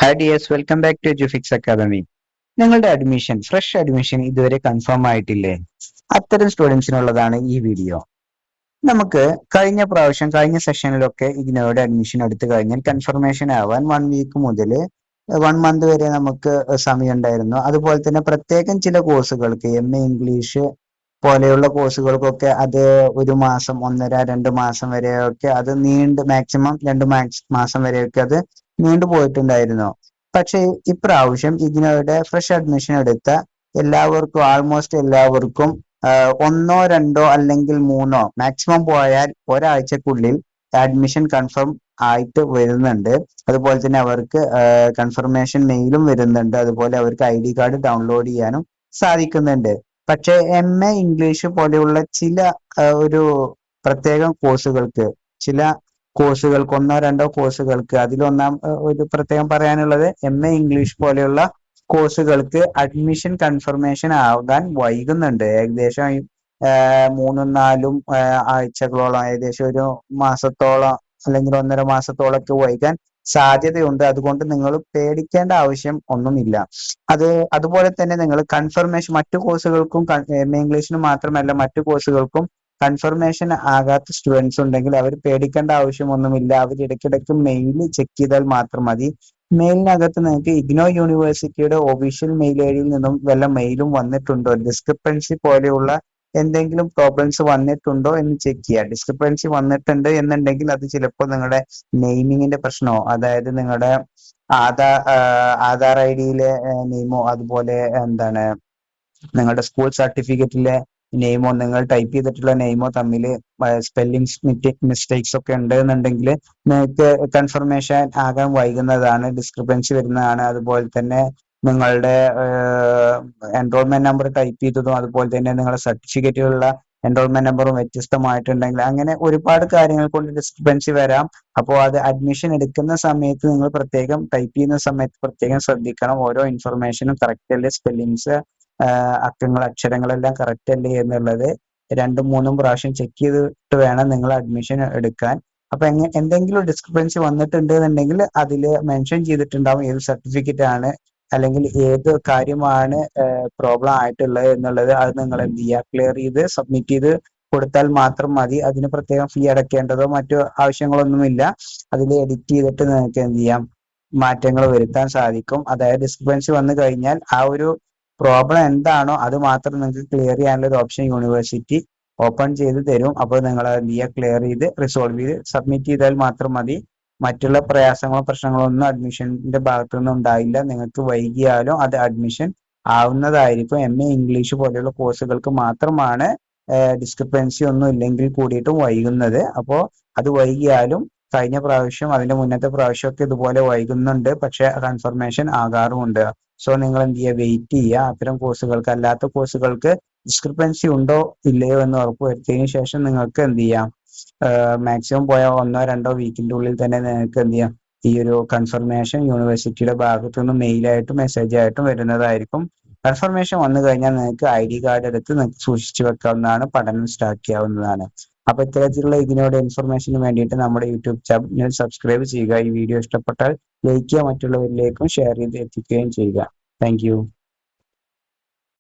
Hi dears, welcome back to Edufix academy. നിങ്ങളുടെ fresh admission ഇതുവരെ confirm ആയിട്ടില്ലേ? അത്തരം സ്റ്റുഡൻസിനുള്ളതാണ് ഈ വീഡിയോ. നമുക്ക് കഴിഞ്ഞ സെഷനിലൊക്കെ ഇഗ്നോയുടെ അഡ്മിഷൻ എടുത്തു കഴിഞ്ഞാൽ കൺഫർമേഷൻ ആവാൻ 1 വീക്ക് മുതൽ 1 മന്ത് വരെ നമുക്ക് സമയം ഉണ്ടായിരുന്നു. അതുപോലെ തന്നെ പ്രത്യേകം ചില കോഴ്സുകൾക്ക് MA ഇംഗ്ലീഷ് പോലെയുള്ള കോഴ്സുകൾക്കൊക്കെ അത് 1 മാസം, 1.5-2 മാസം വരെയൊക്കെ അത് മാക്സിമം 2 മാസം വരെയൊക്കെ അത് നീണ്ടുപോയിട്ടുണ്ടായിരുന്നു. പക്ഷേ ഇപ്രാവശ്യം ഇഗ്നോയുടെ ഫ്രഷ് അഡ്മിഷൻ എടുത്ത ആൾമോസ്റ്റ് എല്ലാവർക്കും 1-2 അല്ലെങ്കിൽ 3 മാക്സിമം പോയാൽ ഒരാഴ്ചക്കുള്ളിൽ അഡ്മിഷൻ കൺഫേം ആയിട്ട് വരുന്നുണ്ട്. അതുപോലെ തന്നെ അവർക്ക് കൺഫർമേഷൻ മെയിലും വരുന്നുണ്ട്. അതുപോലെ അവർക്ക് ID കാർഡ് ഡൗൺലോഡ് ചെയ്യാനും സാധിക്കുന്നുണ്ട്. പക്ഷേ MA ഇംഗ്ലീഷ് പോലെയുള്ള ചില ഒരു പ്രത്യേകം കോഴ്സുകൾക്ക്, 1-2 കോഴ്സുകൾക്ക് ഒരു പ്രത്യേകം പറയാനുള്ളത്, MA ഇംഗ്ലീഷ് പോലെയുള്ള കോഴ്സുകൾക്ക് അഡ്മിഷൻ കൺഫർമേഷൻ ആകാൻ വൈകുന്നുണ്ട്. ഏകദേശം 3-4 ആഴ്ചകളോളം, ഏകദേശം 1 മാസത്തോളം അല്ലെങ്കിൽ 1.5 മാസത്തോളമൊക്കെ വൈകാൻ സാധ്യതയുണ്ട്. അതുകൊണ്ട് നിങ്ങൾ പേടിക്കേണ്ട ആവശ്യം ഒന്നുമില്ല. അതുപോലെ തന്നെ നിങ്ങൾ കൺഫർമേഷൻ മറ്റു കോഴ്സുകൾക്കും MA ഇംഗ്ലീഷിന് മാത്രമല്ല മറ്റു കോഴ്സുകൾക്കും കൺഫർമേഷൻ ആകാത്ത സ്റ്റുഡൻസ് ഉണ്ടെങ്കിൽ അവർ പേടിക്കേണ്ട ആവശ്യമൊന്നുമില്ല. അവർ ഇടയ്ക്കിടയ്ക്ക് മെയിൽ ചെക്ക് ചെയ്താൽ മാത്രം മതി. മെയിലിനകത്ത് നിങ്ങൾക്ക് ഇഗ്നോ യൂണിവേഴ്സിറ്റിയുടെ ഒഫീഷ്യൽ മെയിൽ ഐഡിയിൽ നിന്നും വല്ല മെയിലും വന്നിട്ടുണ്ടോ, ഡിസ്ക്രിപ്പൻസി പോലെയുള്ള എന്തെങ്കിലും പ്രോബ്ലംസ് വന്നിട്ടുണ്ടോ എന്ന് ചെക്ക് ചെയ്യുക. ഡിസ്ക്രിപ്പൻസി വന്നിട്ടുണ്ട് എന്നുണ്ടെങ്കിൽ അത് ചിലപ്പോൾ നിങ്ങളുടെ നെയിമിങ്ങിന്റെ പ്രശ്നമോ, അതായത് നിങ്ങളുടെ ആധാർ IDയിലെ നെയിമോ, അതുപോലെ നിങ്ങളുടെ സ്കൂൾ സർട്ടിഫിക്കറ്റിലെ നെയിമോ, നിങ്ങൾ ടൈപ്പ് ചെയ്തിട്ടുള്ള നെയിമോ തമ്മിൽ സ്പെല്ലിംഗ് മിസ്റ്റേക്സ് ഒക്കെ ഉണ്ട് എന്നുണ്ടെങ്കിൽ നിങ്ങൾക്ക് കൺഫർമേഷൻ ആകാൻ വൈകുന്നതാണ്, ഡിസ്ക്രിപ്പൻസി വരുന്നതാണ്. അതുപോലെ തന്നെ നിങ്ങളുടെ എൻറോൾമെന്റ് നമ്പർ ടൈപ്പ് ചെയ്തതും അതുപോലെ തന്നെ നിങ്ങളുടെ സർട്ടിഫിക്കറ്റിലുള്ള എൻറോൾമെന്റ് നമ്പറും വ്യത്യസ്തമായിട്ടുണ്ടെങ്കിൽ അങ്ങനെ ഒരുപാട് കാര്യങ്ങൾ കൊണ്ട് ഡിസ്ക്രിപ്പൻസി വരാം. അപ്പോൾ അത് അഡ്മിഷൻ എടുക്കുന്ന സമയത്ത് നിങ്ങൾ പ്രത്യേകം ടൈപ്പ് ചെയ്യുന്ന സമയത്ത് പ്രത്യേകം ശ്രദ്ധിക്കണം. ഓരോ ഇൻഫർമേഷനും കറക്റ്റ് അല്ലേ, സ്പെല്ലിങ്സ്, അക്ഷരങ്ങളെല്ലാം കറക്റ്റ് അല്ലേ എന്നുള്ളത് 2-3 പ്രാവശ്യം ചെക്ക് ചെയ്തിട്ട് വേണം നിങ്ങൾ അഡ്മിഷൻ എടുക്കാൻ. അപ്പൊ എന്തെങ്കിലും ഡിസ്ക്രിപ്പൻസി വന്നിട്ടുണ്ട് എന്നുണ്ടെങ്കിൽ അതിൽ മെൻഷൻ ചെയ്തിട്ടുണ്ടാവും ഏത് സർട്ടിഫിക്കറ്റ് ആണ് അല്ലെങ്കിൽ ഏത് കാര്യമാണ് പ്രോബ്ലം ആയിട്ടുള്ളത് എന്നുള്ളത്. അത് നിങ്ങൾ എന്ത് ചെയ്യുക, ക്ലിയർ ചെയ്ത് സബ്മിറ്റ് ചെയ്ത് കൊടുത്താൽ മാത്രം മതി. അതിന് പ്രത്യേകം ഫീ അടയ്ക്കേണ്ടതോ മറ്റു ആവശ്യങ്ങളൊന്നുമില്ല. അതിൽ എഡിറ്റ് ചെയ്തിട്ട് നിങ്ങൾക്ക് എന്ത് ചെയ്യാം, മാറ്റങ്ങൾ വരുത്താൻ സാധിക്കും. അതായത് ഡിസ്ക്രിപ്പൻസി വന്നു കഴിഞ്ഞാൽ ആ ഒരു പ്രോബ്ലം എന്താണോ അത് മാത്രം നിങ്ങൾക്ക് ക്ലിയർ ചെയ്യാനുള്ള ഒരു ഓപ്ഷൻ യൂണിവേഴ്സിറ്റി ഓപ്പൺ ചെയ്ത് തരും. അപ്പോൾ നിങ്ങൾ എന്ത് ചെയ്യുക, ക്ലിയർ ചെയ്ത് റിസോൾവ് ചെയ്ത് സബ്മിറ്റ് ചെയ്താൽ മാത്രം മതി. മറ്റുള്ള പ്രയാസങ്ങളോ പ്രശ്നങ്ങളോ ഒന്നും അഡ്മിഷന്റെ ഭാഗത്തുനിന്നും ഉണ്ടായില്ല. നിങ്ങൾക്ക് വൈകിയാലും അത് അഡ്മിഷൻ ആവുന്നതായിരിക്കും. MA ഇംഗ്ലീഷ് പോലെയുള്ള കോഴ്സുകൾക്ക് മാത്രമാണ് ഡിസ്ക്രിപ്പൻസി ഒന്നും ഇല്ലെങ്കിൽ കൂടിയിട്ടും വൈകുന്നത്. അപ്പോൾ അത് വൈകിയാലും കഴിഞ്ഞ പ്രാവശ്യം അതിന്റെ മുന്നത്തെ പ്രാവശ്യമൊക്കെ ഇതുപോലെ വൈകുന്നുണ്ട്, പക്ഷെ കൺഫർമേഷൻ ആകാറുമുണ്ട്. സോ നിങ്ങൾ എന്ത് ചെയ്യുക, വെയിറ്റ് ചെയ്യുക. അത്തരം കോഴ്സുകൾക്ക്, അല്ലാത്ത കോഴ്സുകൾക്ക് ഡിസ്ക്രിപ്പൻസി ഉണ്ടോ ഇല്ലയോ എന്ന് ഉറപ്പുവരുത്തിയതിനു ശേഷം നിങ്ങൾക്ക് എന്ത് ചെയ്യാം, മാക്സിമം പോയ 1-2 വീക്കിന്റെ ഉള്ളിൽ തന്നെ നിങ്ങൾക്ക് എന്ത് ചെയ്യാം, ഈ ഒരു കൺഫർമേഷൻ യൂണിവേഴ്സിറ്റിയുടെ ഭാഗത്തു നിന്ന് മെയിലായിട്ടും മെസ്സേജായിട്ടും വരുന്നതായിരിക്കും. കൺഫർമേഷൻ വന്നു കഴിഞ്ഞാൽ നിങ്ങൾക്ക് ID കാർഡ് എടുത്ത് നിങ്ങൾക്ക് സൂക്ഷിച്ചു വെക്കാവുന്നതാണ്, പഠനം സ്റ്റാർട്ട് ചെയ്യാവുന്നതാണ്. അപ്പൊ ഇത്തരത്തിലുള്ള ഇതിനോട് ഇൻഫർമേഷന് വേണ്ടിയിട്ട് നമ്മുടെ യൂട്യൂബ് ചാനൽ സബ്സ്ക്രൈബ് ചെയ്യുക. ഈ വീഡിയോ ഇഷ്ടപ്പെട്ടാൽ ലൈക്ക് ചെയ്യുക, മറ്റുള്ളവരിലേക്കും ഷെയർ ചെയ്ത് എത്തിക്കുകയും ചെയ്യുക. താങ്ക്